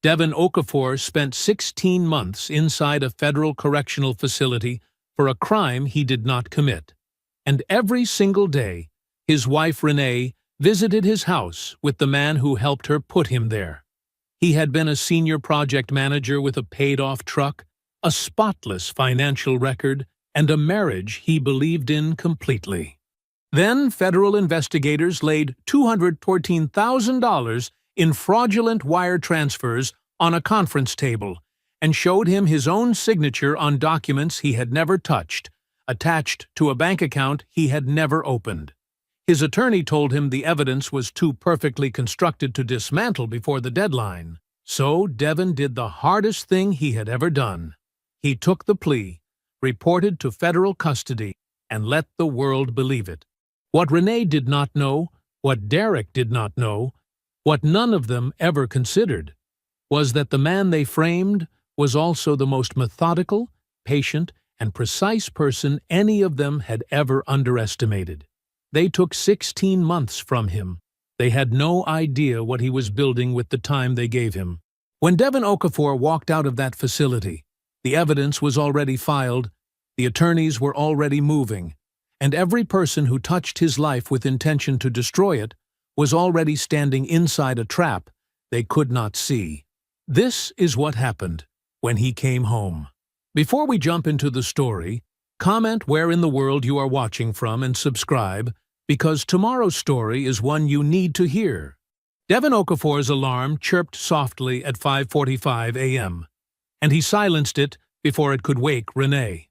Devin Okafor spent 16 months inside a federal correctional facility for a crime he did not commit. And every single day, his wife Renee visited his house with the man who helped her put him there. He had been a senior project manager with a paid-off truck, a spotless financial record, and a marriage he believed in completely. Then federal investigators laid $214,000 in fraudulent wire transfers on a conference table and showed him his own signature on documents he had never touched, attached to a bank account he had never opened. His attorney told him the evidence was too perfectly constructed to dismantle before the deadline. So Devin did the hardest thing he had ever done. He took the plea, reported to federal custody, and let the world believe it. What Renee did not know, what Derek did not know, what none of them ever considered, was that the man they framed was also the most methodical, patient, and precise person any of them had ever underestimated. They took 16 months from him. They had no idea what he was building with the time they gave him. When Devin Okafor walked out of that facility, the evidence was already filed, the attorneys were already moving, and every person who touched his life with intention to destroy it was already standing inside a trap they could not see. This is what happened when he came home. Before we jump into the story, comment where in the world you are watching from and subscribe, because tomorrow's story is one you need to hear. Devin Okafor's alarm chirped softly at 5:45 a.m., and he silenced it before it could wake Renee.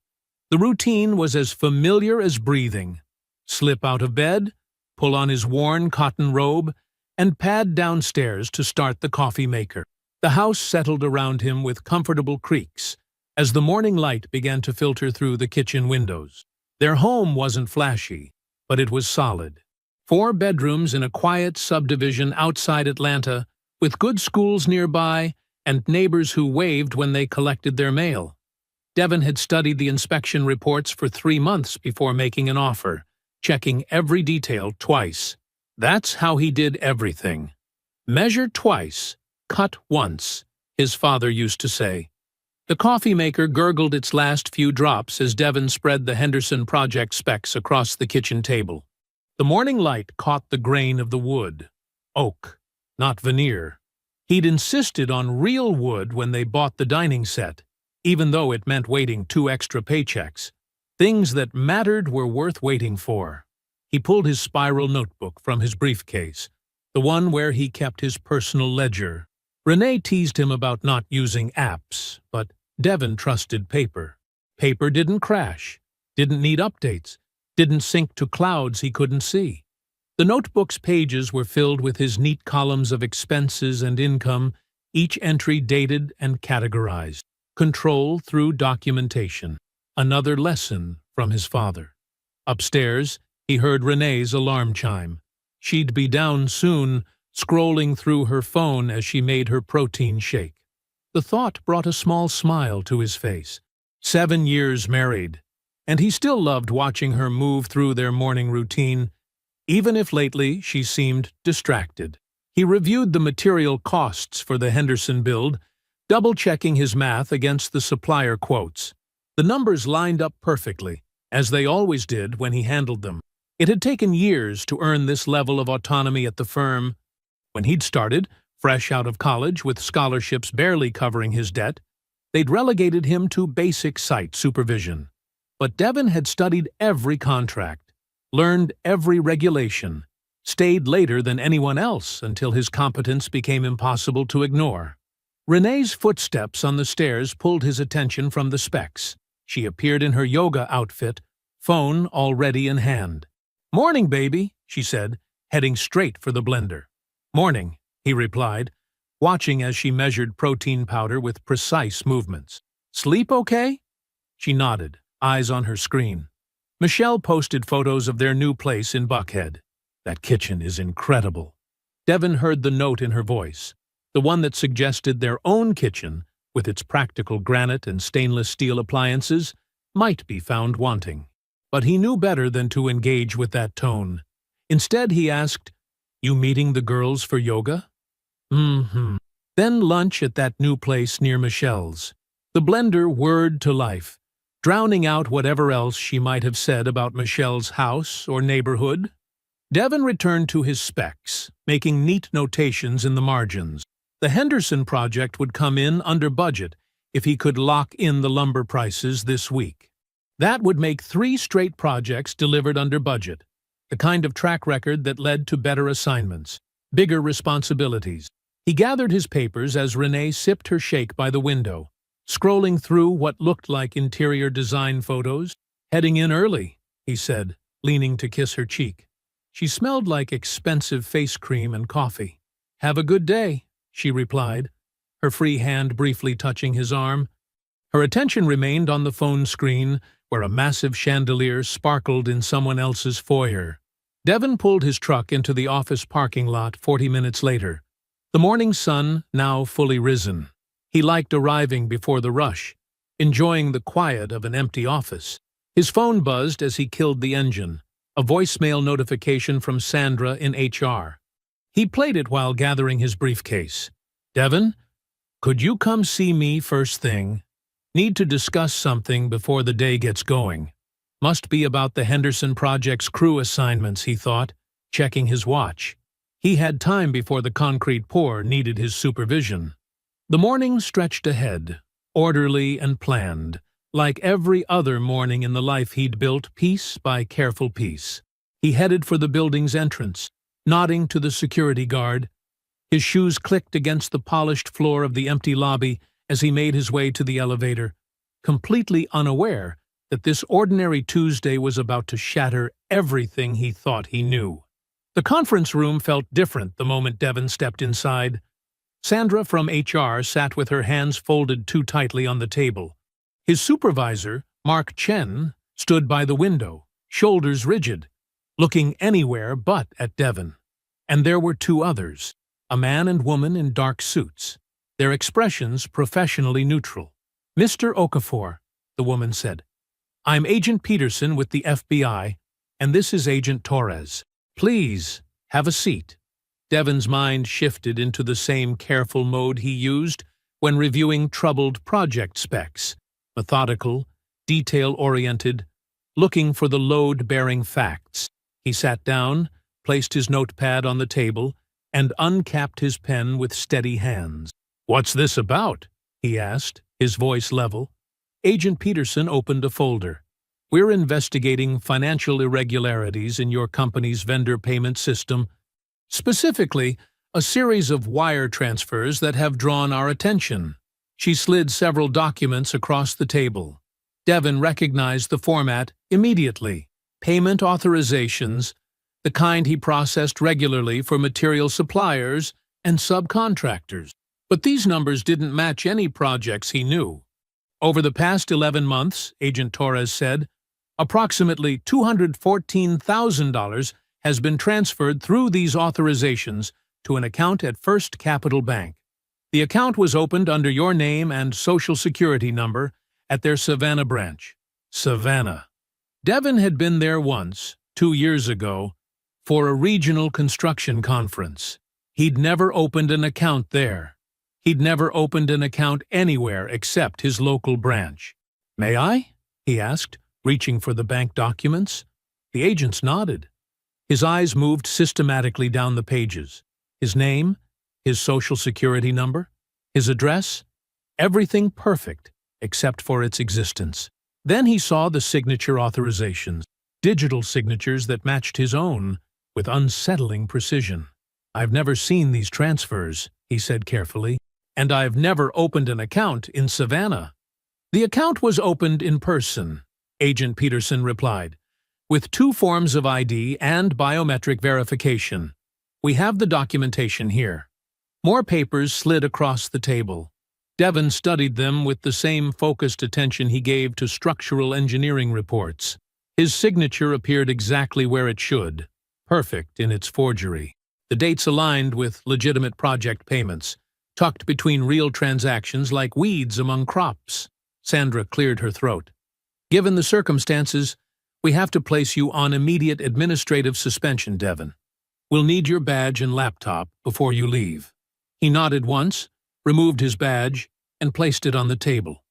The routine was as familiar as breathing. Slip out of bed, pull on his worn cotton robe, and pad downstairs to start the coffee maker. The house settled around him with comfortable creaks as the morning light began to filter through the kitchen windows. Their home wasn't flashy, but it was solid. 4 bedrooms in a quiet subdivision outside Atlanta, with good schools nearby and neighbors who waved when they collected their mail. Devin had studied the inspection reports for 3 months before making an offer, checking every detail twice. That's how he did everything. Measure twice, cut once, his father used to say. The coffee maker gurgled its last few drops as Devin spread the Henderson project specs across the kitchen table. The morning light caught the grain of the wood. Oak, not veneer. He'd insisted on real wood when they bought the dining set, even though it meant waiting 2 extra paychecks. Things that mattered were worth waiting for. He pulled his spiral notebook from his briefcase, the one where he kept his personal ledger. Renee teased him about not using apps, but Devin trusted paper. Paper didn't crash, didn't need updates, didn't sync to clouds he couldn't see. The notebook's pages were filled with his neat columns of expenses and income, each entry dated and categorized. Control through documentation. Another lesson from his father. Upstairs, he heard Renee's alarm chime. She'd be down soon, scrolling through her phone as she made her protein shake. The thought brought a small smile to his face. 7 years married, and he still loved watching her move through their morning routine, even if lately she seemed distracted. He reviewed the material costs for the Henderson build, double-checking his math against the supplier quotes. The numbers lined up perfectly, as they always did when he handled them. It had taken years to earn this level of autonomy at the firm. When he'd started, fresh out of college with scholarships barely covering his debt, they'd relegated him to basic site supervision. But Devin had studied every contract, learned every regulation, stayed later than anyone else until his competence became impossible to ignore. Renee's footsteps on the stairs pulled his attention from the specs. She appeared in her yoga outfit, phone already in hand. "Morning, baby," she said, heading straight for the blender. "Morning," he replied, watching as she measured protein powder with precise movements. "Sleep okay?" She nodded, eyes on her screen. Michelle posted photos of their new place in Buckhead. "That kitchen is incredible." Devin heard the note in her voice, the one that suggested their own kitchen, with its practical granite and stainless steel appliances, might be found wanting. But he knew better than to engage with that tone. Instead, he asked, "You meeting the girls for yoga?" Then lunch at that new place near Michelle's. The blender whirred to life, drowning out whatever else she might have said about Michelle's house or neighborhood. Devon returned to his specs, making neat notations in the margins. The Henderson project would come in under budget if he could lock in the lumber prices this week. That would make 3 straight projects delivered under budget, the kind of track record that led to better assignments, bigger responsibilities. He gathered his papers as Renee sipped her shake by the window, scrolling through what looked like interior design photos. "Heading in early," he said, leaning to kiss her cheek. She smelled like expensive face cream and coffee. "Have a good day," she replied, her free hand briefly touching his arm. Her attention remained on the phone screen, where a massive chandelier sparkled in someone else's foyer. Devon pulled his truck into the office parking lot 40 minutes later, the morning sun now fully risen. He liked arriving before the rush, enjoying the quiet of an empty office. His phone buzzed as he killed the engine, a voicemail notification from Sandra in HR. He played it while gathering his briefcase. "Devon, could you come see me first thing? Need to discuss something before the day gets going." Must be about the Henderson project's crew assignments, he thought, checking his watch. He had time before the concrete pour needed his supervision. The morning stretched ahead, orderly and planned, like every other morning in the life he'd built piece by careful piece. He headed for the building's entrance, nodding to the security guard. His shoes clicked against the polished floor of the empty lobby as he made his way to the elevator, completely unaware that this ordinary Tuesday was about to shatter everything he thought he knew. The conference room felt different the moment Devon stepped inside. Sandra from HR sat with her hands folded too tightly on the table. His supervisor, Mark Chen, stood by the window, shoulders rigid, looking anywhere but at Devon. And there were 2 others, a man and woman in dark suits, their expressions professionally neutral. "Mr. Okafor," the woman said. "I'm Agent Peterson with the FBI, and this is Agent Torres. Please, have a seat." Devon's mind shifted into the same careful mode he used when reviewing troubled project specs, methodical, detail-oriented, looking for the load-bearing facts. He sat down, placed his notepad on the table, and uncapped his pen with steady hands. "What's this about?" he asked, his voice level. Agent Peterson opened a folder. "We're investigating financial irregularities in your company's vendor payment system, specifically a series of wire transfers that have drawn our attention." She slid several documents across the table. Devon recognized the format immediately. Payment authorizations, the kind he processed regularly for material suppliers and subcontractors. But these numbers didn't match any projects he knew. "Over the past 11 months, Agent Torres said, approximately $214,000 has been transferred through these authorizations to an account at First Capital Bank. The account was opened under your name and Social Security number at their Savannah branch." Savannah. Devon had been there once, 2 years ago, for a regional construction conference. He'd never opened an account there. He'd never opened an account anywhere except his local branch. "May I?" he asked, reaching for the bank documents. The agents nodded. His eyes moved systematically down the pages. His name, his Social Security number, his address, everything perfect except for its existence. Then he saw the signature authorizations, digital signatures that matched his own with unsettling precision. "I've never seen these transfers," he said carefully, "and I've never opened an account in Savannah." "The account was opened in person," Agent Peterson replied, "with 2 forms of ID and biometric verification. We have the documentation here." More papers slid across the table. Devon studied them with the same focused attention he gave to structural engineering reports. His signature appeared exactly where it should, perfect in its forgery. The dates aligned with legitimate project payments, tucked between real transactions like weeds among crops. Sandra cleared her throat. "Given the circumstances, we have to place you on immediate administrative suspension, Devon. We'll need your badge and laptop before you leave." He nodded once, removed his badge, and placed it on the table.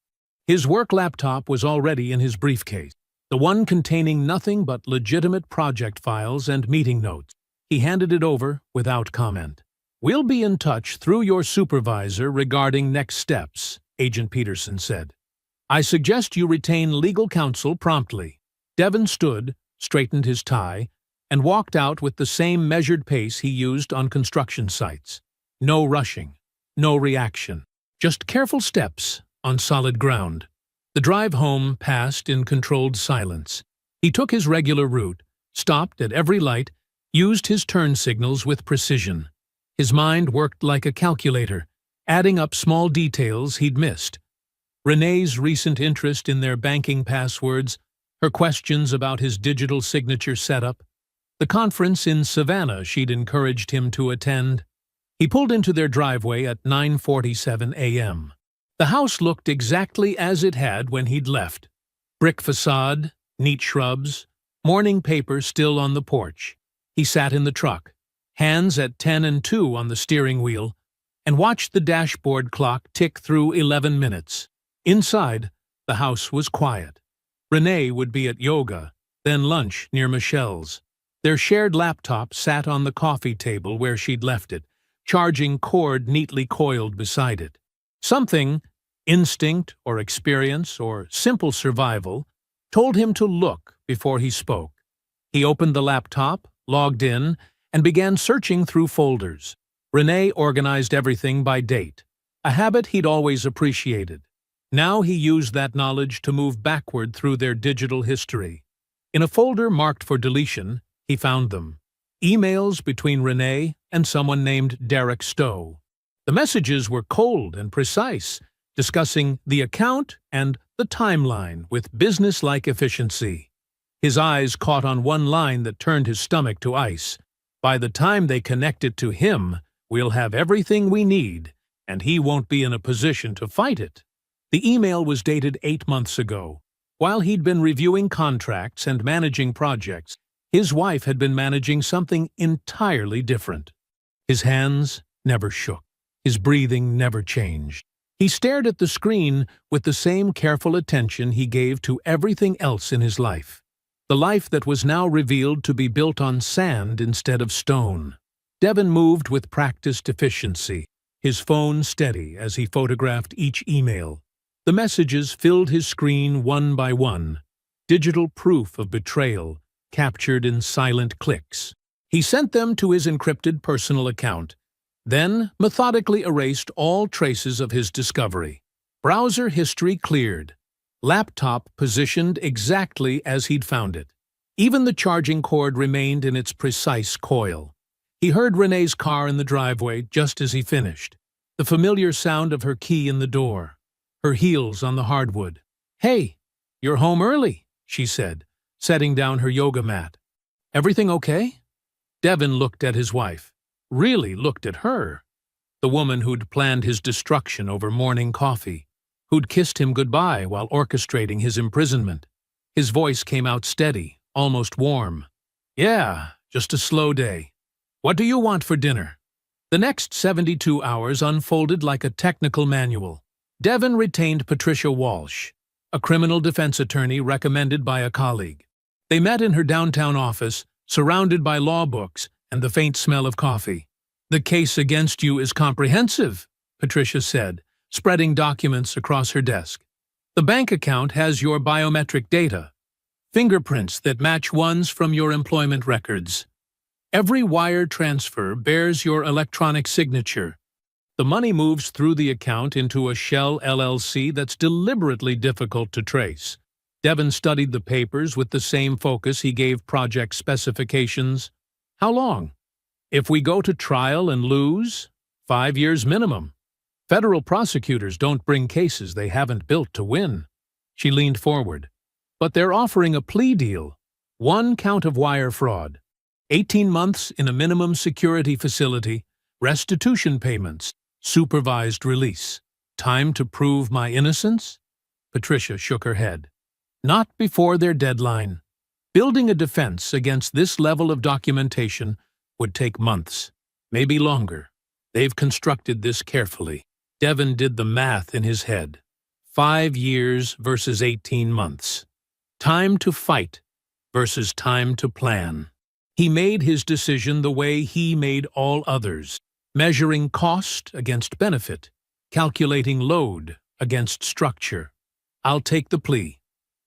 His work laptop was already in his briefcase, the one containing nothing but legitimate project files and meeting notes. He handed it over without comment. "We'll be in touch through your supervisor regarding next steps," Agent Peterson said. "I suggest you retain legal counsel promptly." Devon stood, straightened his tie, and walked out with the same measured pace he used on construction sites. No rushing, no reaction, just careful steps on solid ground. The drive home passed in controlled silence. He took his regular route, stopped at every light, used his turn signals with precision. His mind worked like a calculator, adding up small details he'd missed. Renee's recent interest in their banking passwords, her questions about his digital signature setup, the conference in Savannah she'd encouraged him to attend. He pulled into their driveway at 9:47 a.m. The house looked exactly as it had when he'd left. Brick facade, neat shrubs, morning paper still on the porch. He sat in the truck, hands at 10 and 2 on the steering wheel, and watched the dashboard clock tick through 11 minutes. Inside, the house was quiet. Renee would be at yoga, then lunch near Michelle's. Their shared laptop sat on the coffee table where she'd left it, charging cord neatly coiled beside it. Something, instinct or experience or simple survival, told him to look before he spoke. He opened the laptop, logged in, and began searching through folders. Renee organized everything by date, a habit he'd always appreciated. Now he used that knowledge to move backward through their digital history. In a folder marked for deletion, he found them. Emails between Renee and someone named Derek Stowe. The messages were cold and precise, discussing the account and the timeline with business-like efficiency. His eyes caught on one line that turned his stomach to ice. "By the time they connect it to him, we'll have everything we need, and he won't be in a position to fight it." The email was dated 8 months ago. While he'd been reviewing contracts and managing projects, his wife had been managing something entirely different. His hands never shook. His breathing never changed. He stared at the screen with the same careful attention he gave to everything else in his life. The life that was now revealed to be built on sand instead of stone. Devon moved with practiced efficiency, his phone steady as he photographed each email. The messages filled his screen one by one, digital proof of betrayal, captured in silent clicks. He sent them to his encrypted personal account, then methodically erased all traces of his discovery. Browser history cleared. Laptop positioned exactly as he'd found it. Even the charging cord remained in its precise coil. He heard Renee's car in the driveway just as he finished, the familiar sound of her key in the door, her heels on the hardwood. "Hey, you're home early," she said, setting down her yoga mat. "Everything okay?" Devon looked at his wife, really looked at her, the woman who'd planned his destruction over morning coffee, who'd kissed him goodbye while orchestrating his imprisonment. His voice came out steady, almost warm. "Yeah, just a slow day. What do you want for dinner?" The next 72 hours unfolded like a technical manual. Devon retained Patricia Walsh, a criminal defense attorney recommended by a colleague. They met in her downtown office, surrounded by law books and the faint smell of coffee. "The case against you is comprehensive," Patricia said, spreading documents across her desk. "The bank account has your biometric data, fingerprints that match ones from your employment records. Every wire transfer bears your electronic signature. The money moves through the account into a shell LLC that's deliberately difficult to trace." Devon studied the papers with the same focus he gave project specifications. "How long?" "If we go to trial and lose, 5 years minimum. Federal prosecutors don't bring cases they haven't built to win." She leaned forward. "But they're offering a plea deal. 1 count of wire fraud. 18 months in a minimum security facility, restitution payments, supervised release. Time to prove my innocence?" Patricia shook her head. "Not before their deadline. Building a defense against this level of documentation would take months, maybe longer. They've constructed this carefully." Devon did the math in his head. 5 years versus 18 months. Time to fight versus time to plan. He made his decision the way he made all others, measuring cost against benefit, calculating load against structure. I'll take the plea.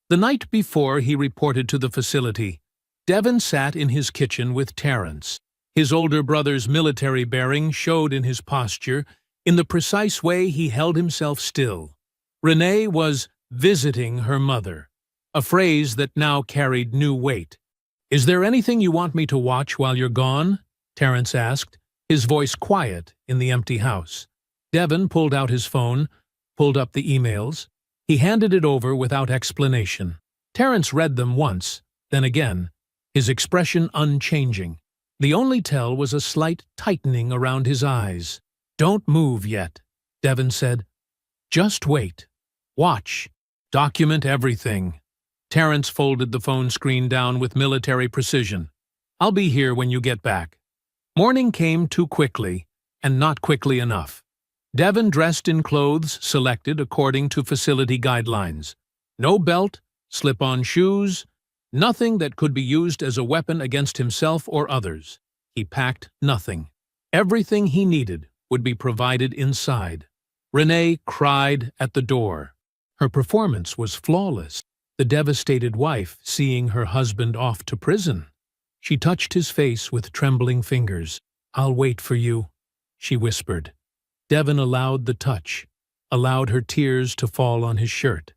The night before he reported to the facility, Devon sat in his kitchen with Terence. His older brother's military bearing showed in his posture, in the precise way he held himself still. Renee was visiting her mother, a phrase that now carried new weight. "Is there anything you want me to watch while you're gone?" Terence asked, his voice quiet in the empty house. Devon pulled out his phone, pulled up the emails. He handed it over without explanation. Terence read them once, then again, his expression unchanging. The only tell was a slight tightening around his eyes. "Don't move yet," Devon said. "Just wait. Watch. Document everything." Terence folded the phone screen down with military precision. "I'll be here when you get back." Morning came too quickly, and not quickly enough. Devon dressed in clothes selected according to facility guidelines. No belt, slip-on shoes, nothing that could be used as a weapon against himself or others. He packed nothing. Everything he needed would be provided inside. Renee cried at the door. Her performance was flawless, the devastated wife seeing her husband off to prison. She touched his face with trembling fingers. "I'll wait for you," she whispered. Devon allowed the touch, allowed her tears to fall on his shirt.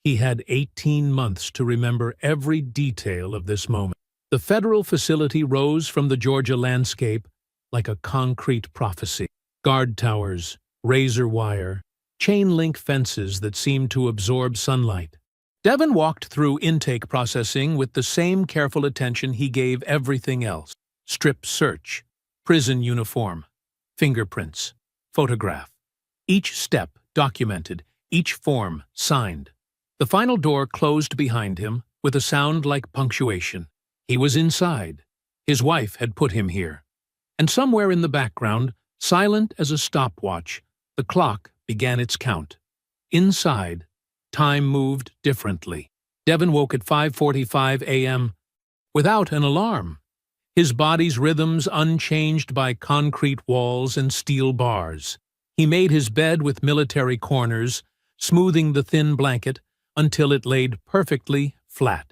He had 18 months to remember every detail of this moment. The federal facility rose from the Georgia landscape like a concrete prophecy. Guard towers, razor wire, chain-link fences that seemed to absorb sunlight. Devon walked through intake processing with the same careful attention he gave everything else. Strip search, prison uniform, fingerprints, photograph. Each step documented, each form signed. The final door closed behind him with a sound like punctuation. He was inside. His wife had put him here. And somewhere in the background, silent as a stopwatch, the clock began its count. Inside, time moved differently. Devon woke at 5:45 a.m. without an alarm, his body's rhythms unchanged by concrete walls and steel bars. He made his bed with military corners, smoothing the thin blanket until it laid perfectly flat.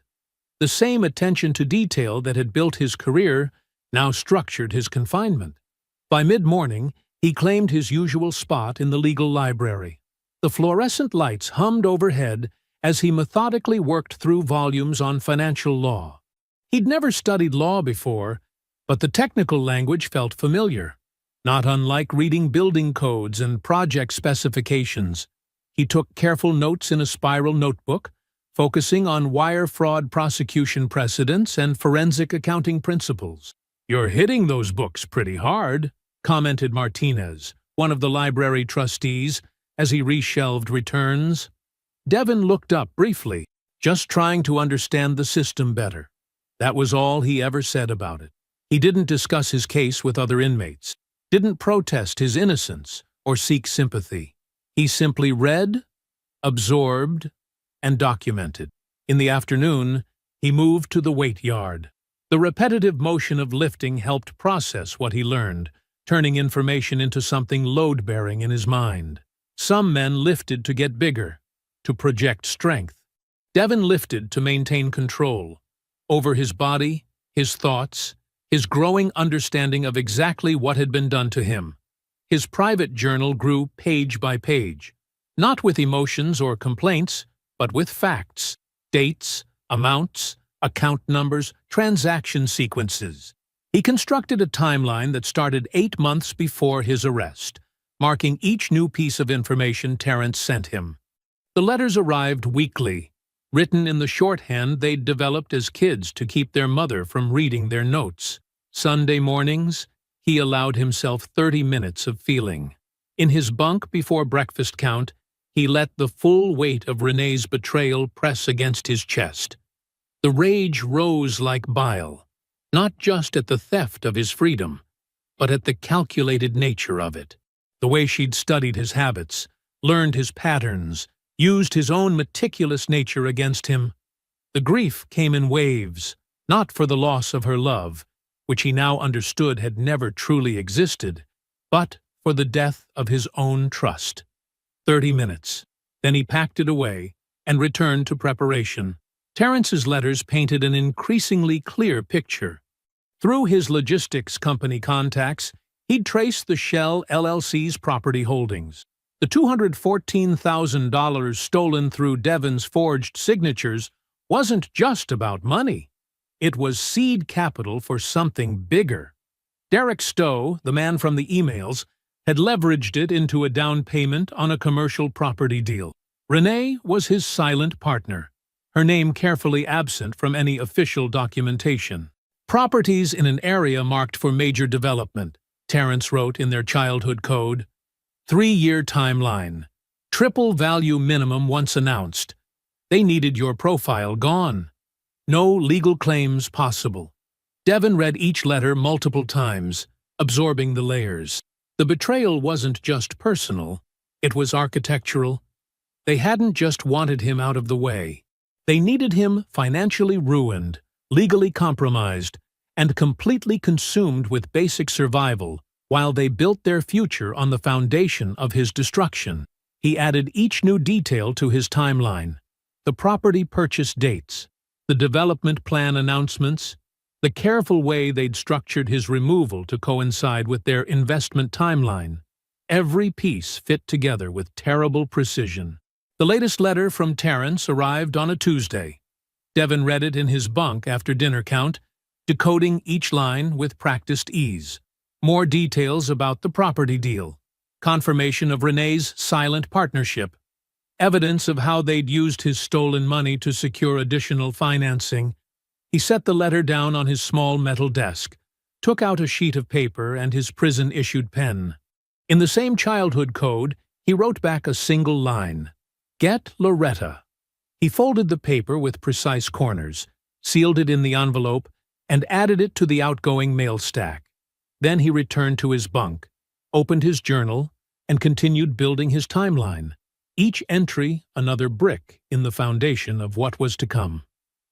The same attention to detail that had built his career now structured his confinement. By mid-morning, he claimed his usual spot in the legal library. The fluorescent lights hummed overhead as he methodically worked through volumes on financial law. He'd never studied law before, but the technical language felt familiar, not unlike reading building codes and project specifications. He took careful notes in a spiral notebook, focusing on wire fraud prosecution precedents and forensic accounting principles. "You're hitting those books pretty hard," commented Martinez, one of the library trustees, as he reshelved returns. Devon looked up briefly, just trying to understand the system better. That was all he ever said about it. He didn't discuss his case with other inmates, didn't protest his innocence or seek sympathy. He simply read, absorbed, and documented. In the afternoon, he moved to the weight yard. The repetitive motion of lifting helped process what he learned, turning information into something load-bearing in his mind. Some men lifted to get bigger, to project strength. Devon lifted to maintain control over his body, his thoughts, his growing understanding of exactly what had been done to him. His private journal grew page by page, not with emotions or complaints, but with facts, dates, amounts, account numbers, transaction sequences. He constructed a timeline that started 8 months before his arrest, marking each new piece of information Terence sent him. The letters arrived weekly, written in the shorthand they'd developed as kids to keep their mother from reading their notes. Sunday mornings, he allowed himself 30 minutes of feeling. In his bunk before breakfast count, he let the full weight of Renee's betrayal press against his chest. The rage rose like bile, not just at the theft of his freedom, but at the calculated nature of it. The way she'd studied his habits, learned his patterns, used his own meticulous nature against him. The grief came in waves, not for the loss of her love, which he now understood had never truly existed, but for the death of his own trust. 30 minutes. Then he packed it away and returned to preparation. Terrence's letters painted an increasingly clear picture. Through his logistics company contacts, he'd traced the Shell LLC's property holdings. The $214,000 stolen through Devon's forged signatures wasn't just about money. It was seed capital for something bigger. Derek Stowe, the man from the emails, had leveraged it into a down payment on a commercial property deal. Renee was his silent partner, her name carefully absent from any official documentation. Properties in an area marked for major development, Terrence wrote in their childhood code. 3-year timeline. Triple value minimum once announced. They needed your profile gone. No legal claims possible. Devon read each letter multiple times, absorbing the layers. The betrayal wasn't just personal, it was architectural. They hadn't just wanted him out of the way. They needed him financially ruined, legally compromised, and completely consumed with basic survival while they built their future on the foundation of his destruction. He added each new detail to his timeline: the property purchase dates, the development plan announcements, the careful way they'd structured his removal to coincide with their investment timeline. Every piece fit together with terrible precision. The latest letter from Terrence arrived on a Tuesday. Devon read it in his bunk after dinner count, decoding each line with practiced ease. More details about the property deal, confirmation of Renee's silent partnership, evidence of how they'd used his stolen money to secure additional financing. He set the letter down on his small metal desk, took out a sheet of paper and his prison-issued pen. In the same childhood code, he wrote back a single line: "Get Loretta." He folded the paper with precise corners, sealed it in the envelope, and added it to the outgoing mail stack. Then he returned to his bunk, opened his journal, and continued building his timeline. Each entry another brick in the foundation of what was to come.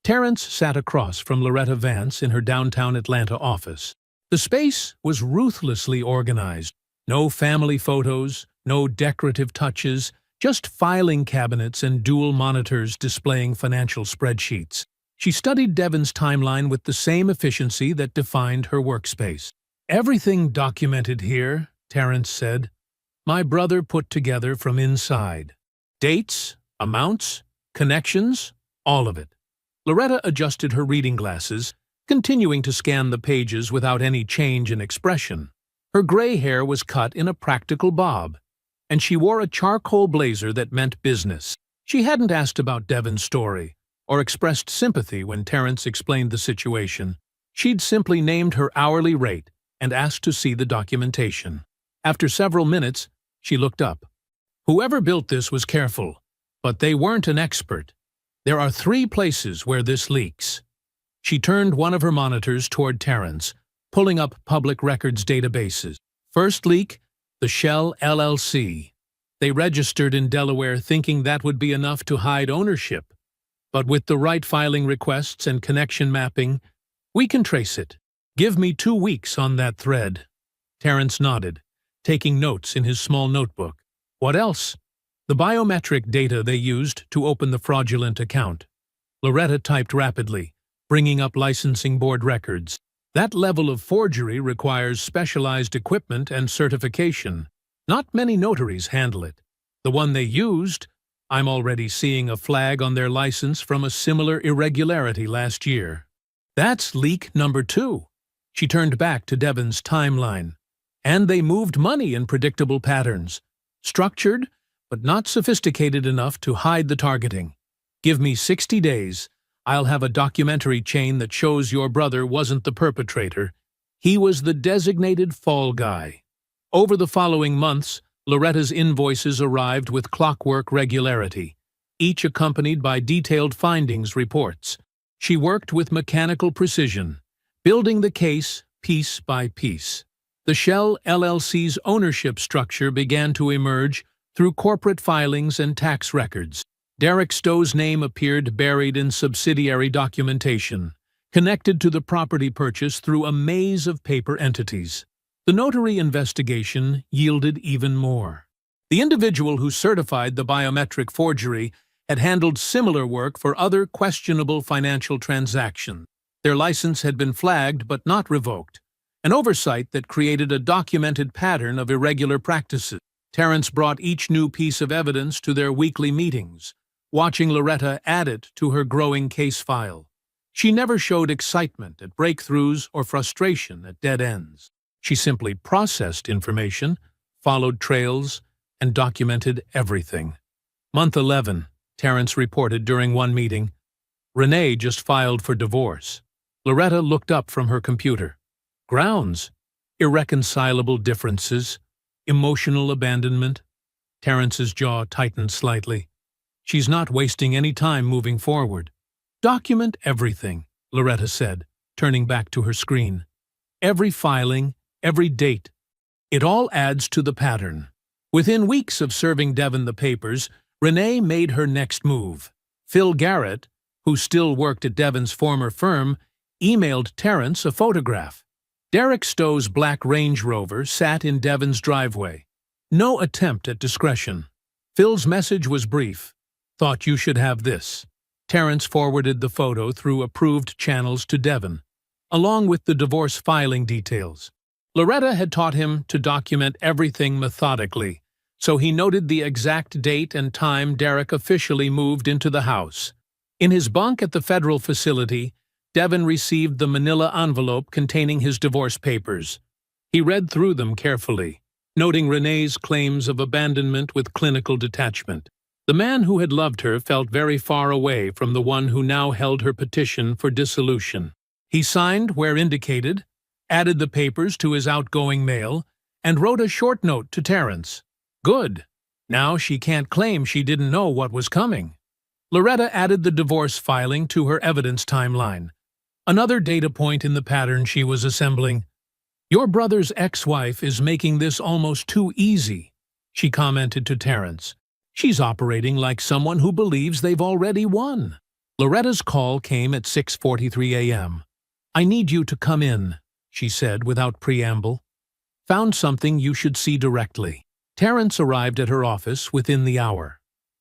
Terrence sat across from Loretta Vance in her downtown Atlanta office. The space was ruthlessly organized. No family photos, no decorative touches, just filing cabinets and dual monitors displaying financial spreadsheets. She studied Devon's timeline with the same efficiency that defined her workspace. "Everything documented here," Terrence said. "My brother put together from inside. Dates, amounts, connections, all of it." Loretta adjusted her reading glasses, continuing to scan the pages without any change in expression. Her gray hair was cut in a practical bob, and she wore a charcoal blazer that meant business. She hadn't asked about Devon's story, or expressed sympathy when Terrence explained the situation. She'd simply named her hourly rate and asked to see the documentation. After several minutes, she looked up. "Whoever built this was careful, but they weren't an expert. There are 3 places where this leaks." She turned one of her monitors toward Terrence, pulling up public records databases. First leak, the Shell LLC. They registered in Delaware thinking that would be enough to hide ownership. But with the right filing requests and connection mapping, we can trace it. Give me 2 weeks on that thread. Terrence nodded, taking notes in his small notebook. What else? The biometric data they used to open the fraudulent account. Loretta typed rapidly, bringing up licensing board records. That level of forgery requires specialized equipment and certification. Not many notaries handle it. The one they used, I'm already seeing a flag on their license from a similar irregularity last year. That's leak number 2. She turned back to Devon's timeline. And they moved money in predictable patterns. Structured, but not sophisticated enough to hide the targeting. Give me 60 days. I'll have a documentary chain that shows your brother wasn't the perpetrator. He was the designated fall guy. Over the following months, Loretta's invoices arrived with clockwork regularity, each accompanied by detailed findings reports. She worked with mechanical precision, building the case piece by piece. The Shell LLC's ownership structure began to emerge through corporate filings and tax records. Derek Stowe's name appeared buried in subsidiary documentation, connected to the property purchase through a maze of paper entities. The notary investigation yielded even more. The individual who certified the biometric forgery had handled similar work for other questionable financial transactions. Their license had been flagged but not revoked, an oversight that created a documented pattern of irregular practices. Terrence brought each new piece of evidence to their weekly meetings, watching Loretta add it to her growing case file. She never showed excitement at breakthroughs or frustration at dead ends. She simply processed information, followed trails, and documented everything. Month 11, Terrence reported during one meeting. Renee just filed for divorce. Loretta looked up from her computer. Grounds: irreconcilable differences, emotional abandonment. Terrence's jaw tightened slightly. She's not wasting any time moving forward. Document everything, Loretta said, turning back to her screen. Every filing, every date. It all adds to the pattern. Within weeks of serving Devon the papers, Renee made her next move. Phil Garrett, who still worked at Devon's former firm, emailed Terrence a photograph. Derek Stowe's black Range Rover sat in Devon's driveway. No attempt at discretion. Phil's message was brief. Thought you should have this. Terrence forwarded the photo through approved channels to Devon, along with the divorce filing details. Loretta had taught him to document everything methodically, so he noted the exact date and time Derek officially moved into the house. In his bunk at the federal facility, Devon received the manila envelope containing his divorce papers. He read through them carefully, noting Renee's claims of abandonment with clinical detachment. The man who had loved her felt very far away from the one who now held her petition for dissolution. He signed where indicated, added the papers to his outgoing mail, and wrote a short note to Terrence. Good. Now she can't claim she didn't know what was coming. Loretta added the divorce filing to her evidence timeline, another data point in the pattern she was assembling. Your brother's ex-wife is making this almost too easy, she commented to Terrence. She's operating like someone who believes they've already won. Loretta's call came at 6:43 a.m. I need you to come in, she said without preamble. Found something you should see directly. Terrence arrived at her office within the hour.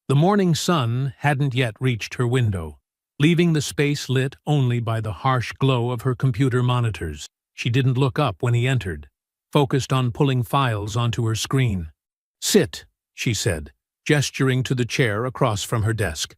The morning sun hadn't yet reached her window, leaving the space lit only by the harsh glow of her computer monitors. She didn't look up when he entered, focused on pulling files onto her screen. Sit, she said, gesturing to the chair across from her desk.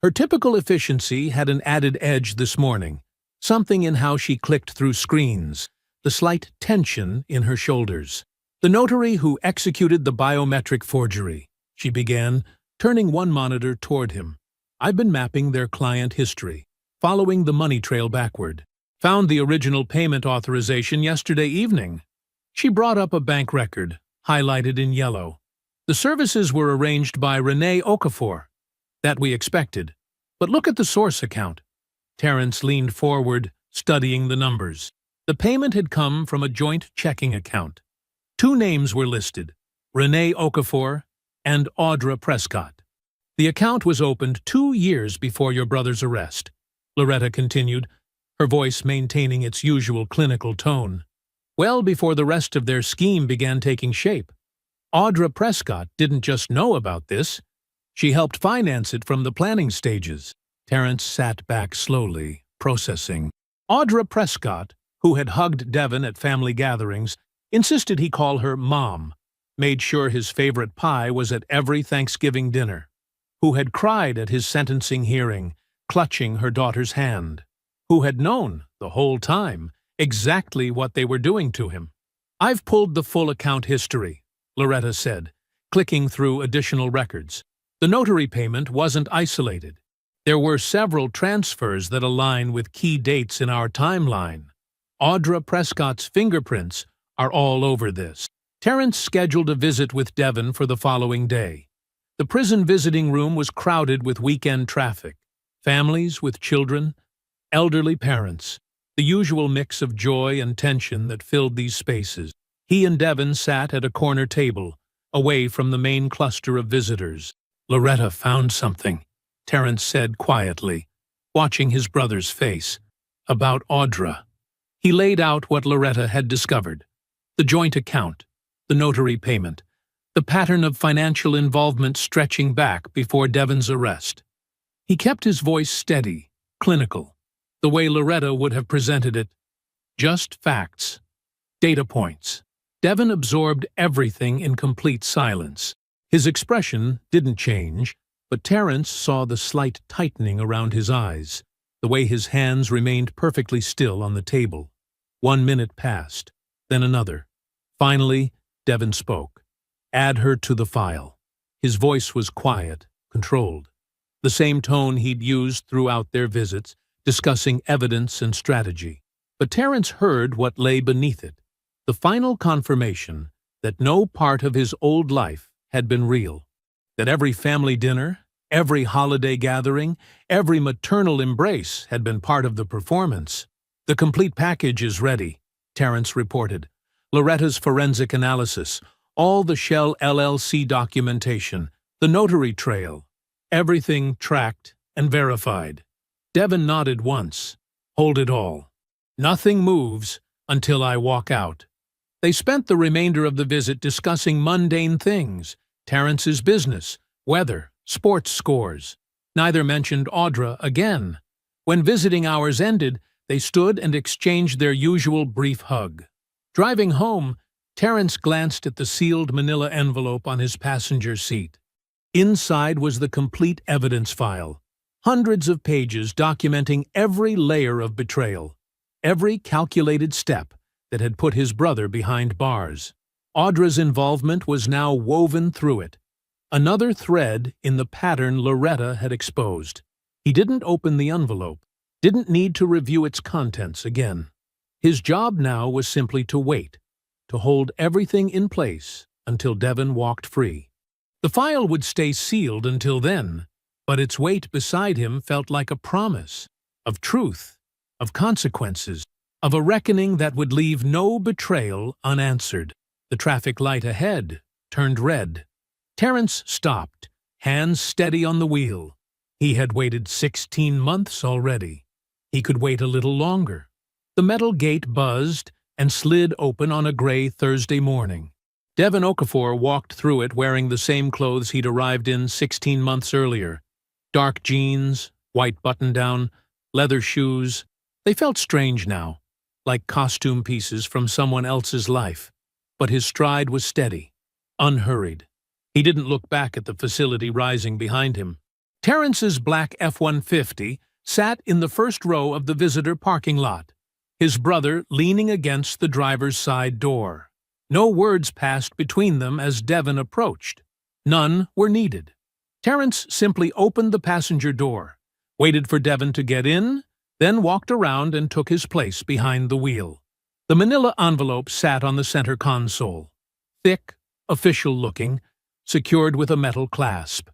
Her typical efficiency had an added edge this morning, something in how she clicked through screens, the slight tension in her shoulders. The notary who executed the biometric forgery, she began, turning one monitor toward him. I've been mapping their client history, following the money trail backward. Found the original payment authorization yesterday evening. She brought up a bank record, highlighted in yellow. The services were arranged by Renee Okafor. That we expected. But look at the source account. Terrence leaned forward, studying the numbers. The payment had come from a joint checking account. Two names were listed, Renee Okafor and Audra Prescott. The account was opened 2 years before your brother's arrest, Loretta continued, her voice maintaining its usual clinical tone. Well before the rest of their scheme began taking shape. Audra Prescott didn't just know about this. She helped finance it from the planning stages. Terrence sat back slowly, processing. Audra Prescott, who had hugged Devon at family gatherings, insisted he call her Mom, made sure his favorite pie was at every Thanksgiving dinner, who had cried at his sentencing hearing, clutching her daughter's hand, who had known, the whole time, exactly what they were doing to him. I've pulled the full account history, Loretta said, clicking through additional records. The notary payment wasn't isolated. There were several transfers that align with key dates in our timeline. Audra Prescott's fingerprints are all over this. Terrence scheduled a visit with Devon for the following day. The prison visiting room was crowded with weekend traffic. Families with children, elderly parents, the usual mix of joy and tension that filled these spaces. He and Devon sat at a corner table, away from the main cluster of visitors. "Loretta found something," Terence said quietly, watching his brother's face. "About Audra." He laid out what Loretta had discovered: the joint account, the notary payment, the pattern of financial involvement stretching back before Devon's arrest. He kept his voice steady, clinical, the way Loretta would have presented it. Just facts, data points. Devon absorbed everything in complete silence. His expression didn't change, but Terence saw the slight tightening around his eyes, the way his hands remained perfectly still on the table. 1 minute passed, then another. Finally, Devon spoke. "Add her to the file." His voice was quiet, controlled, the same tone he'd used throughout their visits, discussing evidence and strategy. But Terence heard what lay beneath it, the final confirmation that no part of his old life had been real, that every family dinner, every holiday gathering, every maternal embrace had been part of the performance. "The complete package is ready," Terence reported. "Loretta's forensic analysis, all the Shell LLC documentation, the notary trail, everything tracked and verified." Devon nodded once. "Hold it all. Nothing moves until I walk out." They spent the remainder of the visit discussing mundane things: Terence's business, weather, sports scores. Neither mentioned Audra again. When visiting hours ended, they stood and exchanged their usual brief hug. Driving home, Terence glanced at the sealed manila envelope on his passenger seat. Inside was the complete evidence file, hundreds of pages documenting every layer of betrayal, every calculated step that had put his brother behind bars. Audra's involvement was now woven through it, another thread in the pattern Loretta had exposed. He didn't open the envelope, didn't need to review its contents again. His job now was simply to wait, to hold everything in place until Devon walked free. The file would stay sealed until then, but its weight beside him felt like a promise of truth, of consequences, of a reckoning that would leave no betrayal unanswered. The traffic light ahead turned red. Terence stopped, hands steady on the wheel. He had waited 16 months already. He could wait a little longer. The metal gate buzzed and slid open on a gray Thursday morning. Devon Okafor walked through it wearing the same clothes he'd arrived in 16 months earlier. Dark jeans, white button-down, leather shoes. They felt strange now, like costume pieces from someone else's life. But his stride was steady, unhurried. He didn't look back at the facility rising behind him. Terence's black F-150 sat in the first row of the visitor parking lot, his brother leaning against the driver's side door. No words passed between them as Devon approached. None were needed. Terence simply opened the passenger door, waited for Devon to get in, then walked around and took his place behind the wheel. The manila envelope sat on the center console, thick, official-looking, secured with a metal clasp.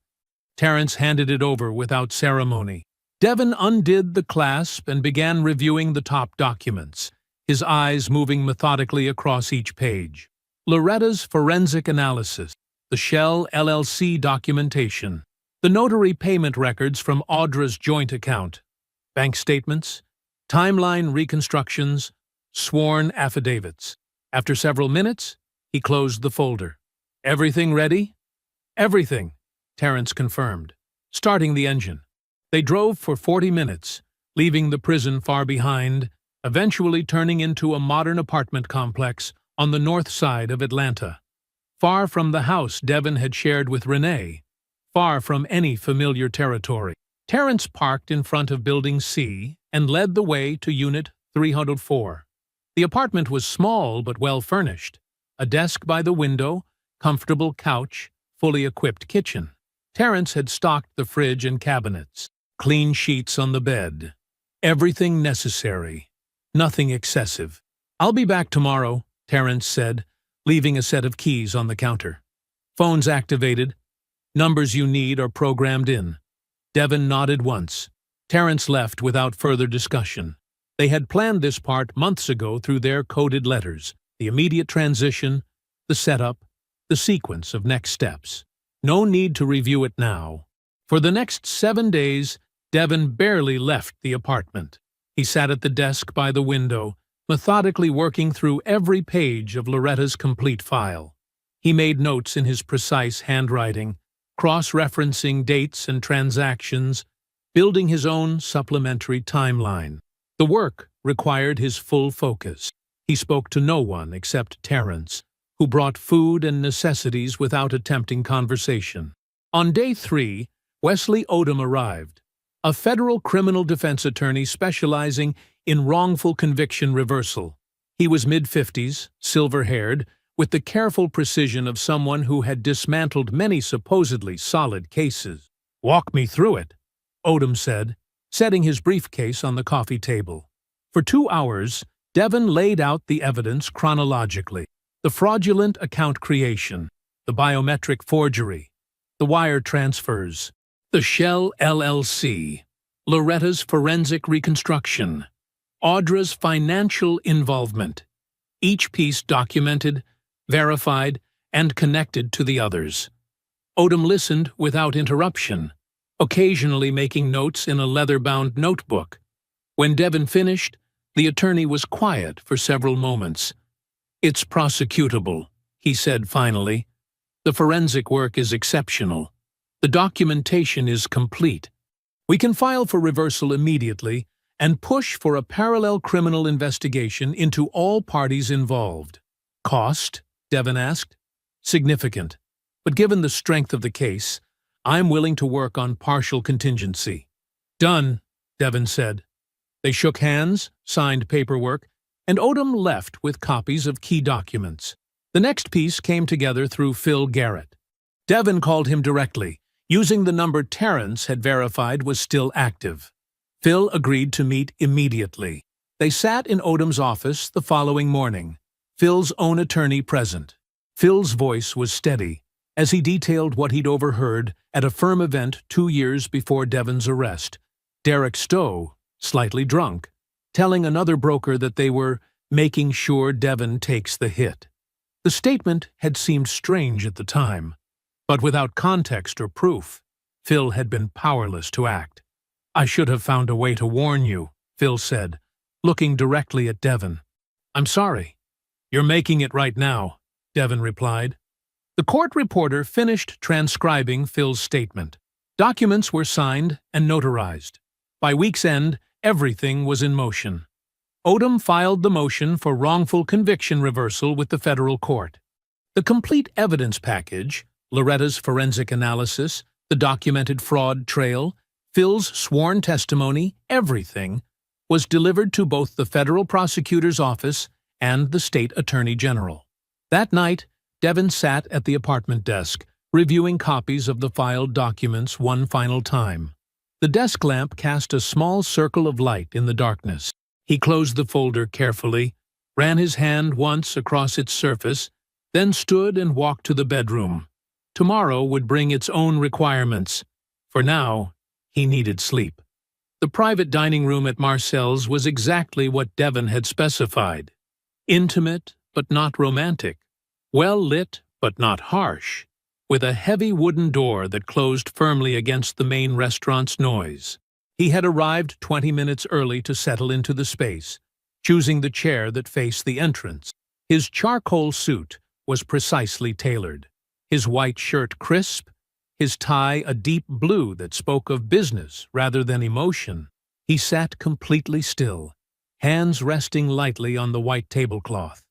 Terence handed it over without ceremony. Devon undid the clasp and began reviewing the top documents, his eyes moving methodically across each page. Loretta's forensic analysis, the Shell LLC documentation, the notary payment records from Audra's joint account, bank statements, timeline reconstructions, sworn affidavits. After several minutes, he closed the folder. "Everything ready?" "Everything," Terence confirmed, starting the engine. They drove for 40 minutes, leaving the prison far behind, eventually turning into a modern apartment complex on the north side of Atlanta. Far from the house Devon had shared with Renee, far from any familiar territory. Terence parked in front of Building C and led the way to Unit 304. The apartment was small but well-furnished. A desk by the window, comfortable couch, fully equipped kitchen. Terence had stocked the fridge and cabinets. Clean sheets on the bed. Everything necessary. Nothing excessive. "I'll be back tomorrow," Terence said, leaving a set of keys on the counter. "Phone's activated. Numbers you need are programmed in." Devon nodded once. Terence left without further discussion. They had planned this part months ago through their coded letters. the immediate transition, the setup, the sequence of next steps. No need to review it now. For the next 7 days, Devon barely left the apartment. He sat at the desk by the window, methodically working through every page of Loretta's complete file. He made notes in his precise handwriting, cross-referencing dates and transactions, building his own supplementary timeline. The work required his full focus. He spoke to no one except Terence, who brought food and necessities without attempting conversation. On day 3, Wesley Odom arrived, a federal criminal defense attorney specializing in wrongful conviction reversal. He was mid-50s, silver-haired, with the careful precision of someone who had dismantled many supposedly solid cases. "Walk me through it," Odom said, setting his briefcase on the coffee table. For 2 hours, Devon laid out the evidence chronologically: the fraudulent account creation, the biometric forgery, the wire transfers, the Shell LLC, Loretta's forensic reconstruction, Audra's financial involvement, each piece documented, verified, and connected to the others. Odom listened without interruption, occasionally making notes in a leather-bound notebook. When Devon finished, the attorney was quiet for several moments. "It's prosecutable," he said finally. "The forensic work is exceptional. The documentation is complete. We can file for reversal immediately and push for a parallel criminal investigation into all parties involved." "Cost?" Devon asked. "Significant. But given the strength of the case, I'm willing to work on partial contingency." "Done," Devon said. They shook hands, signed paperwork, and Odom left with copies of key documents. The next piece came together through Phil Garrett. Devon called him directly, using the number Terence had verified was still active. Phil agreed to meet immediately. They sat in Odom's office the following morning, Phil's own attorney present. Phil's voice was steady, as he detailed what he'd overheard at a firm event 2 years before Devon's arrest. Derek Stowe, slightly drunk, telling another broker that they were making sure Devon takes the hit. The statement had seemed strange at the time, but without context or proof, Phil had been powerless to act. "I should have found a way to warn you," Phil said, looking directly at Devon. "I'm sorry." "You're making it right now," Devon replied. The court reporter finished transcribing Phil's statement. Documents were signed and notarized. By week's end, everything was in motion. Odom filed the motion for wrongful conviction reversal with the federal court. The complete evidence package, Loretta's forensic analysis, the documented fraud trail, Phil's sworn testimony, everything, was delivered to both the federal prosecutor's office and the state attorney general. That night, Devon sat at the apartment desk, reviewing copies of the filed documents one final time. The desk lamp cast a small circle of light in the darkness. He closed the folder carefully, ran his hand once across its surface, then stood and walked to the bedroom. Tomorrow would bring its own requirements. For now, he needed sleep. The private dining room at Marcel's was exactly what Devon had specified. Intimate, but not romantic. Well lit, but not harsh. With a heavy wooden door that closed firmly against the main restaurant's noise. He had arrived 20 minutes early to settle into the space, choosing the chair that faced the entrance. His charcoal suit was precisely tailored, his white shirt crisp, his tie a deep blue that spoke of business rather than emotion. He sat completely still, hands resting lightly on the white tablecloth.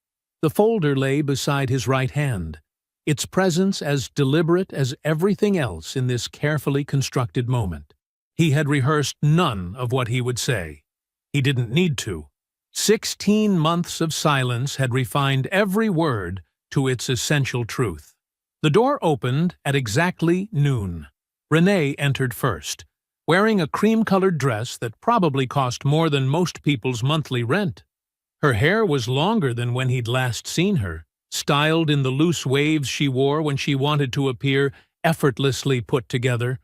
The folder lay beside his right hand, its presence as deliberate as everything else in this carefully constructed moment. He had rehearsed none of what he would say. He didn't need to. 16 months of silence had refined every word to its essential truth. The door opened at exactly noon. Renee entered first, wearing a cream-colored dress that probably cost more than most people's monthly rent. Her hair was longer than when he'd last seen her, styled in the loose waves she wore when she wanted to appear effortlessly put together.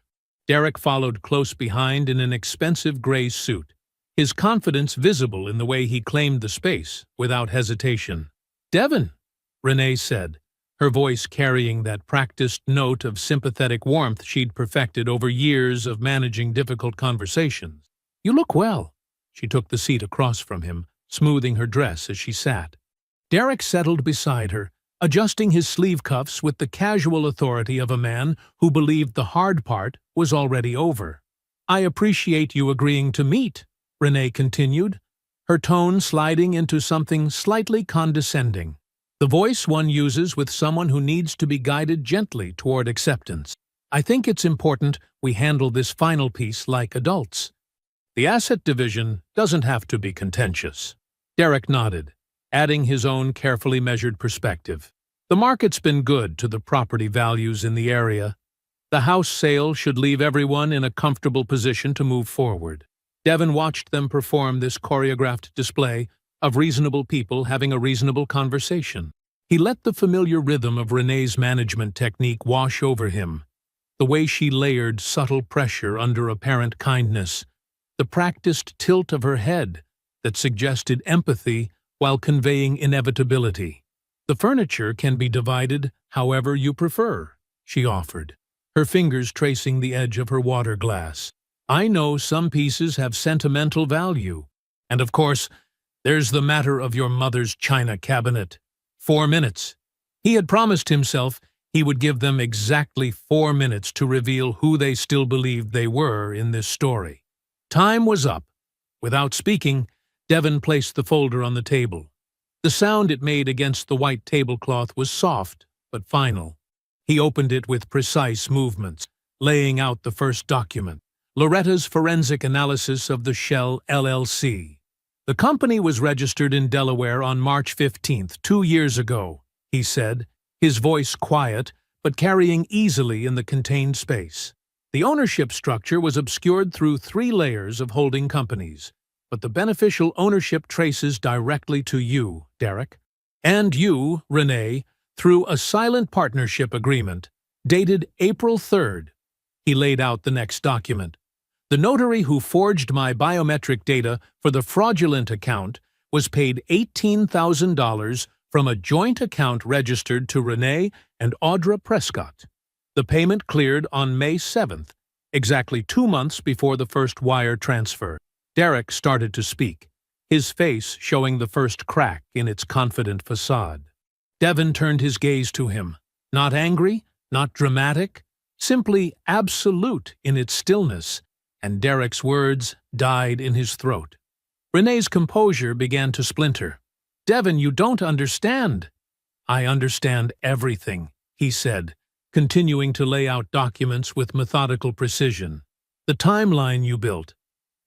Derek followed close behind in an expensive gray suit, his confidence visible in the way he claimed the space without hesitation. "Devon," Renee said, her voice carrying that practiced note of sympathetic warmth she'd perfected over years of managing difficult conversations. "You look well." She took the seat across from him, smoothing her dress as she sat. Derek settled beside her, adjusting his sleeve cuffs with the casual authority of a man who believed the hard part was already over. "I appreciate you agreeing to meet," Renee continued, her tone sliding into something slightly condescending. The voice one uses with someone who needs to be guided gently toward acceptance. "I think it's important we handle this final piece like adults. The asset division doesn't have to be contentious." Derek nodded, adding his own carefully measured perspective. "The market's been good to the property values in the area. The house sale should leave everyone in a comfortable position to move forward." Devon watched them perform this choreographed display of reasonable people having a reasonable conversation. He let the familiar rhythm of Renee's management technique wash over him, the way she layered subtle pressure under apparent kindness, the practiced tilt of her head that suggested empathy while conveying inevitability. "The furniture can be divided however you prefer," she offered, her fingers tracing the edge of her water glass. "I know some pieces have sentimental value, and of course, there's the matter of your mother's china cabinet." 4 minutes. He had promised himself he would give them exactly 4 minutes to reveal who they still believed they were in this story. Time was up. Without speaking, Devon placed the folder on the table. The sound it made against the white tablecloth was soft but final. He opened it with precise movements, laying out the first document, Loretta's forensic analysis of the Shell LLC. "The company was registered in Delaware on March 15th, 2 years ago," he said, his voice quiet but carrying easily in the contained space. "The ownership structure was obscured through 3 layers of holding companies, but the beneficial ownership traces directly to you, Derek, and you, Renee, through a silent partnership agreement, dated April 3rd. He laid out the next document. "The notary who forged my biometric data for the fraudulent account was paid $18,000 from a joint account registered to Renee and Audra Prescott. The payment cleared on May 7th, exactly 2 months before the first wire transfer." Derek started to speak, his face showing the first crack in its confident facade. Devon turned his gaze to him, not angry, not dramatic, simply absolute in its stillness, and Derek's words died in his throat. Renee's composure began to splinter. "Devon, you don't understand." "I understand everything," he said, continuing to lay out documents with methodical precision. "The timeline you built,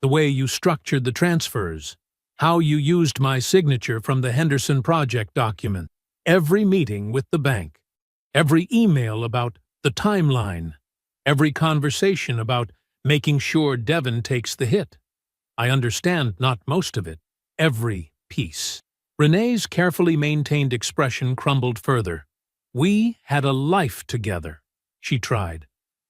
the way you structured the transfers, how you used my signature from the Henderson Project document, every meeting with the bank, every email about the timeline, every conversation about making sure Devon takes the hit. I understand not most of it, every piece." Renee's carefully maintained expression crumbled further. "We had a life together," she tried,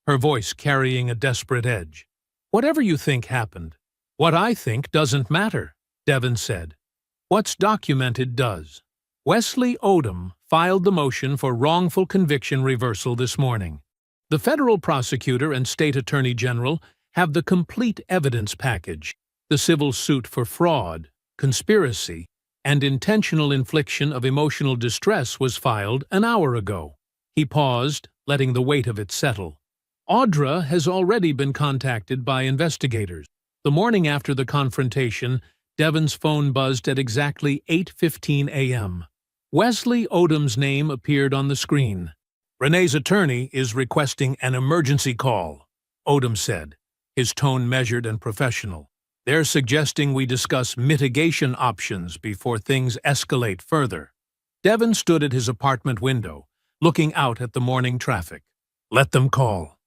her voice carrying a desperate edge. "Whatever you think happened, what I think doesn't matter," Devon said. "What's documented does." Wesley Odom filed the motion for wrongful conviction reversal this morning. The federal prosecutor and state attorney general have the complete evidence package. The civil suit for fraud, conspiracy, and intentional infliction of emotional distress was filed an hour ago. He paused, letting the weight of it settle. Audra has already been contacted by investigators. The morning after the confrontation, Devon's phone buzzed at exactly 8:15 a.m. Wesley Odom's name appeared on the screen. "Renee's attorney is requesting an emergency call," Odom said, his tone measured and professional. "They're suggesting we discuss mitigation options before things escalate further." Devon stood at his apartment window, looking out at the morning traffic. Let them call.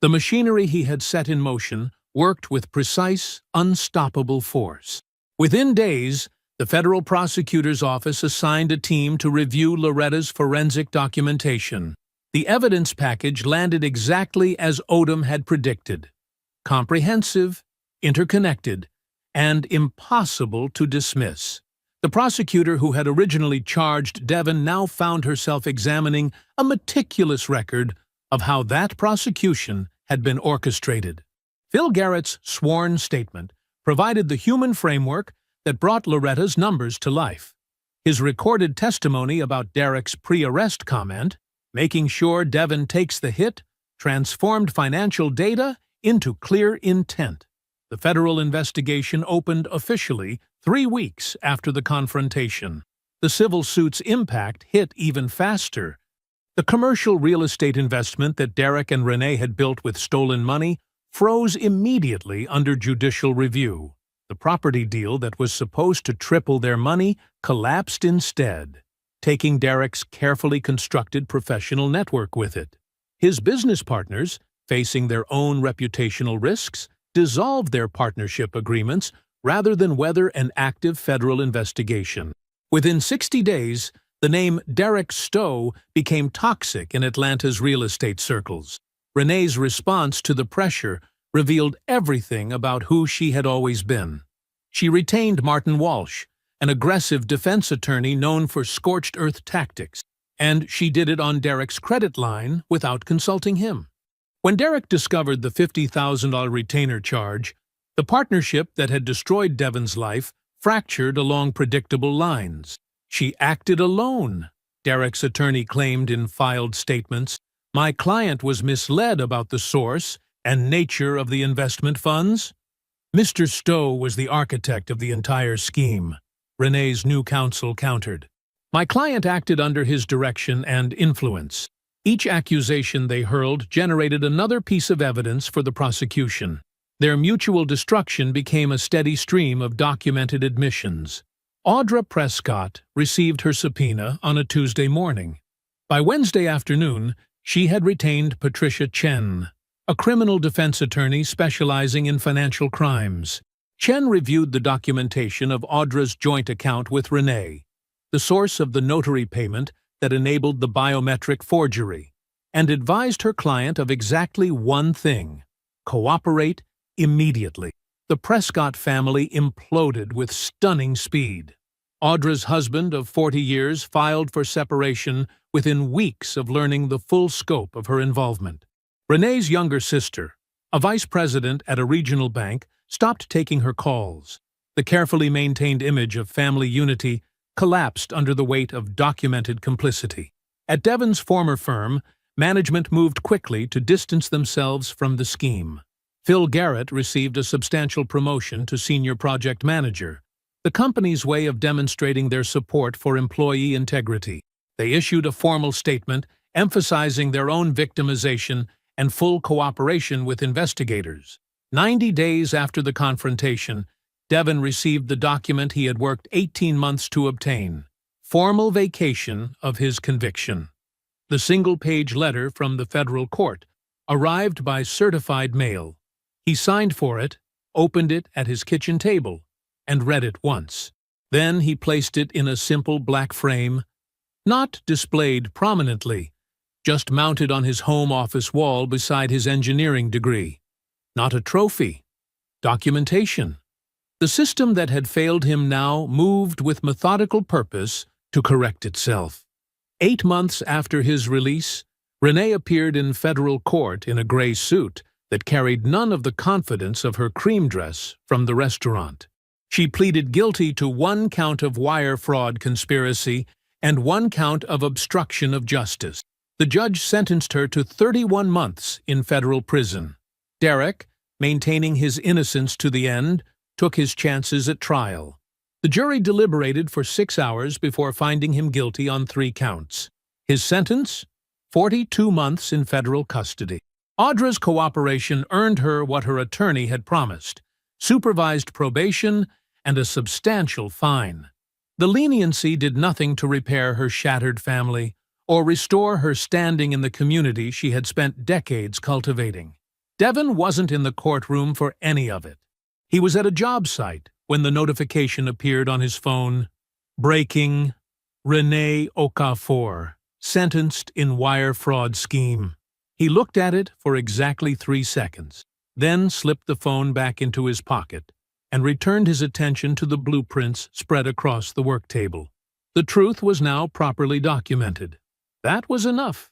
The machinery he had set in motion worked with precise, unstoppable force. Within days, the federal prosecutor's office assigned a team to review Loretta's forensic documentation. The evidence package landed exactly as Odom had predicted: comprehensive, interconnected, and impossible to dismiss. The prosecutor who had originally charged Devon now found herself examining a meticulous record of how that prosecution had been orchestrated. Phil Garrett's sworn statement provided the human framework that brought Loretta's numbers to life. His recorded testimony about Derek's pre-arrest comment, "Making sure Devon takes the hit," transformed financial data into clear intent. The federal investigation opened officially 3 weeks after the confrontation. The civil suit's impact hit even faster. The commercial real estate investment that Derek and Renee had built with stolen money froze immediately under judicial review. The property deal that was supposed to triple their money collapsed instead, taking Derek's carefully constructed professional network with it. His business partners, facing their own reputational risks, dissolved their partnership agreements rather than weather an active federal investigation. Within 60 days, the name Derek Stowe became toxic in Atlanta's real estate circles. Renee's response to the pressure revealed everything about who she had always been. She retained Martin Walsh, an aggressive defense attorney known for scorched earth tactics, and she did it on Derek's credit line without consulting him. When Derek discovered the $50,000 retainer charge, the partnership that had destroyed Devon's life fractured along predictable lines. She acted alone, Derek's attorney claimed in filed statements. "My client was misled about the source and nature of the investment funds." Mr. Stowe was the architect of the entire scheme, Renee's new counsel countered. "My client acted under his direction and influence." Each accusation they hurled generated another piece of evidence for the prosecution. Their mutual destruction became a steady stream of documented admissions. Audra Prescott received her subpoena on a Tuesday morning. By Wednesday afternoon, she had retained Patricia Chen, a criminal defense attorney specializing in financial crimes. Chen reviewed the documentation of Audra's joint account with Renee, the source of the notary payment that enabled the biometric forgery, and advised her client of exactly one thing: cooperate immediately. The Prescott family imploded with stunning speed. Audra's husband of 40 years filed for separation within weeks of learning the full scope of her involvement. Renee's younger sister, a vice president at a regional bank, stopped taking her calls. The carefully maintained image of family unity collapsed under the weight of documented complicity. At Devon's former firm, management moved quickly to distance themselves from the scheme. Phil Garrett received a substantial promotion to senior project manager, the company's way of demonstrating their support for employee integrity. They issued a formal statement emphasizing their own victimization and full cooperation with investigators. 90 days after the confrontation, Devon received the document he had worked 18 months to obtain: formal vacation of his conviction. The single-page letter from the federal court arrived by certified mail. He signed for it, opened it at his kitchen table, and read it once. Then he placed it in a simple black frame, not displayed prominently, just mounted on his home office wall beside his engineering degree. Not a trophy. Documentation. The system that had failed him now moved with methodical purpose to correct itself. 8 months after his release, Renee appeared in federal court in a gray suit that carried none of the confidence of her cream dress from the restaurant. She pleaded guilty to 1 count of wire fraud conspiracy and 1 count of obstruction of justice. The judge sentenced her to 31 months in federal prison. Derek, maintaining his innocence to the end, took his chances at trial. The jury deliberated for 6 hours before finding him guilty on 3 counts. His sentence? 42 months in federal custody. Audra's cooperation earned her what her attorney had promised: supervised probation and a substantial fine. The leniency did nothing to repair her shattered family or restore her standing in the community she had spent decades cultivating. Devon wasn't in the courtroom for any of it. He was at a job site when the notification appeared on his phone: breaking, Renee Okafor, sentenced in wire fraud scheme. He looked at it for exactly 3 seconds, then slipped the phone back into his pocket. and returned his attention to the blueprints spread across the work table. The truth was now properly documented. That was enough.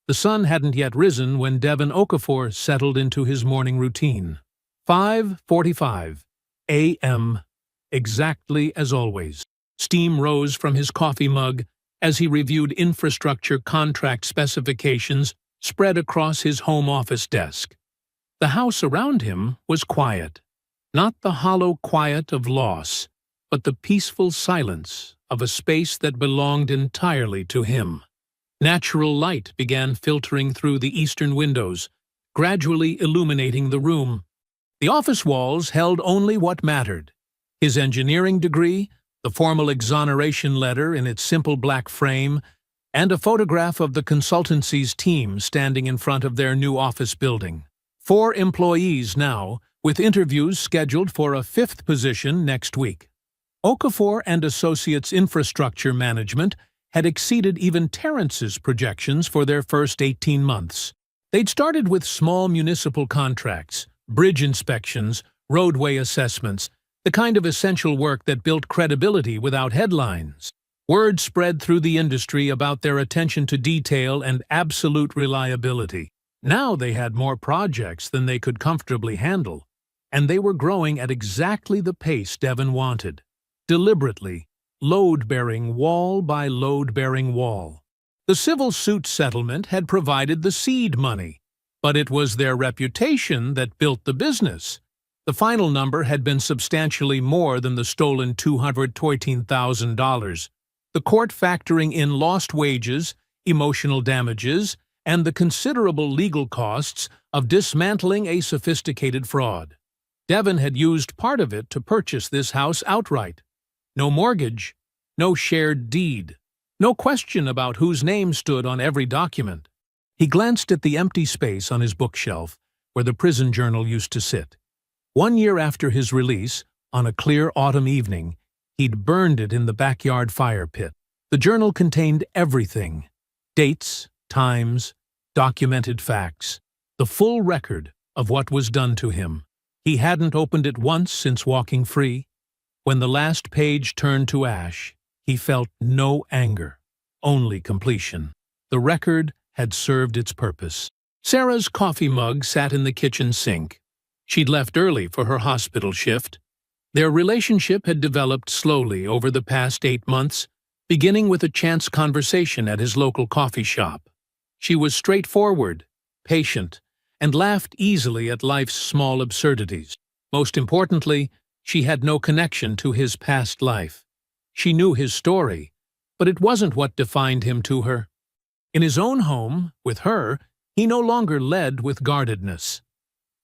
The sun hadn't yet risen when Devin Okafor settled into his morning routine. 5:45 a.m., exactly as always. Steam rose from his coffee mug as he reviewed infrastructure contract specifications spread across his home office desk. The house around him was quiet. Not the hollow quiet of loss, but the peaceful silence of a space that belonged entirely to him. Natural light began filtering through the eastern windows, gradually illuminating the room. The office walls held only what mattered: his engineering degree, the formal exoneration letter in its simple black frame, and a photograph of the consultancy's team standing in front of their new office building. 4 employees now, with interviews scheduled for a 5th position next week. Okafor and Associates Infrastructure Management had exceeded even Terrence's projections for their first 18 months. They'd started with small municipal contracts, bridge inspections, roadway assessments, the kind of essential work that built credibility without headlines. Word spread through the industry about their attention to detail and absolute reliability. Now they had more projects than they could comfortably handle, and they were growing at exactly the pace Devin wanted. Deliberately, load-bearing wall by load-bearing wall. The civil suit settlement had provided the seed money, but it was their reputation that built the business. The final number had been substantially more than the stolen $213,000, the court factoring in lost wages, emotional damages, and the considerable legal costs of dismantling a sophisticated fraud. Devin had used part of it to purchase this house outright. No mortgage, no shared deed, no question about whose name stood on every document. He glanced at the empty space on his bookshelf where the prison journal used to sit. 1 year after his release, on a clear autumn evening, he'd burned it in the backyard fire pit. The journal contained everything: dates, times, documented facts, the full record of what was done to him. He hadn't opened it once since walking free. When the last page turned to ash, he felt no anger, only completion. The record had served its purpose. Sarah's coffee mug sat in the kitchen sink. She'd left early for her hospital shift. Their relationship had developed slowly over the past 8 months, beginning with a chance conversation at his local coffee shop. She was straightforward, patient, and laughed easily at life's small absurdities. Most importantly, she had no connection to his past life. She knew his story, but it wasn't what defined him to her. In his own home, with her, he no longer led with guardedness.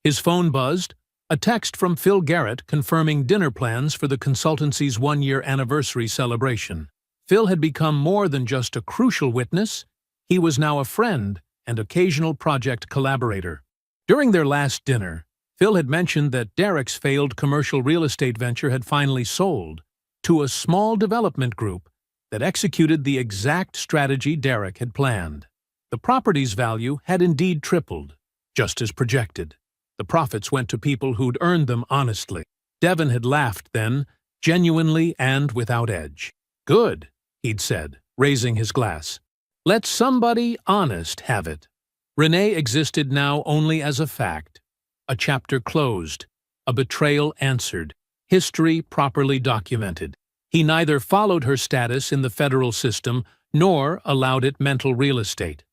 His phone buzzed, a text from Phil Garrett confirming dinner plans for the consultancy's 1-year anniversary celebration. Phil had become more than just a crucial witness. He was now a friend and occasional project collaborator. During their last dinner, Phil had mentioned that Derek's failed commercial real estate venture had finally sold to a small development group that executed the exact strategy Derek had planned. The property's value had indeed tripled, just as projected. The profits went to people who'd earned them honestly. Devin had laughed then, genuinely and without edge. "Good," he'd said, raising his glass. "Let somebody honest have it." Renee existed now only as a fact. A chapter closed, a betrayal answered, history properly documented. He neither followed her status in the federal system nor allowed it mental real estate.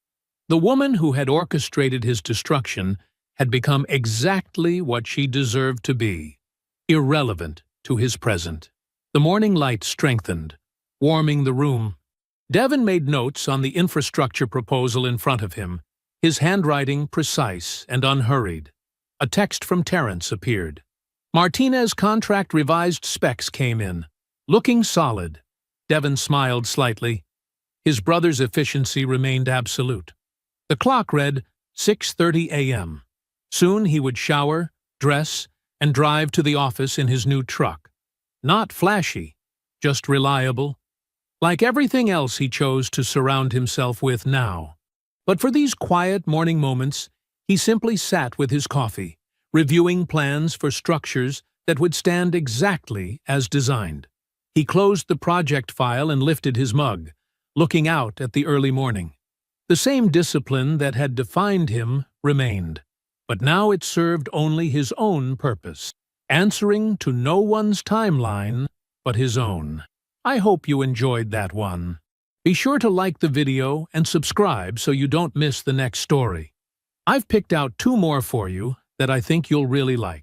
The woman who had orchestrated his destruction had become exactly what she deserved to be, irrelevant to his present. The morning light strengthened, warming the room. Devin made notes on the infrastructure proposal in front of him, his handwriting precise and unhurried. A text from Terrence appeared. Martinez contract revised specs came in, looking solid. Devin smiled slightly. His brother's efficiency remained absolute. The clock read 6:30 a.m. Soon he would shower, dress, and drive to the office in his new truck. Not flashy, just reliable. Like everything else he chose to surround himself with now. But for these quiet morning moments, he simply sat with his coffee, reviewing plans for structures that would stand exactly as designed. He closed the project file and lifted his mug, looking out at the early morning. The same discipline that had defined him remained, but now it served only his own purpose, answering to no one's timeline but his own. I hope you enjoyed that one. Be sure to like the video and subscribe so you don't miss the next story. I've picked out 2 more for you that I think you'll really like.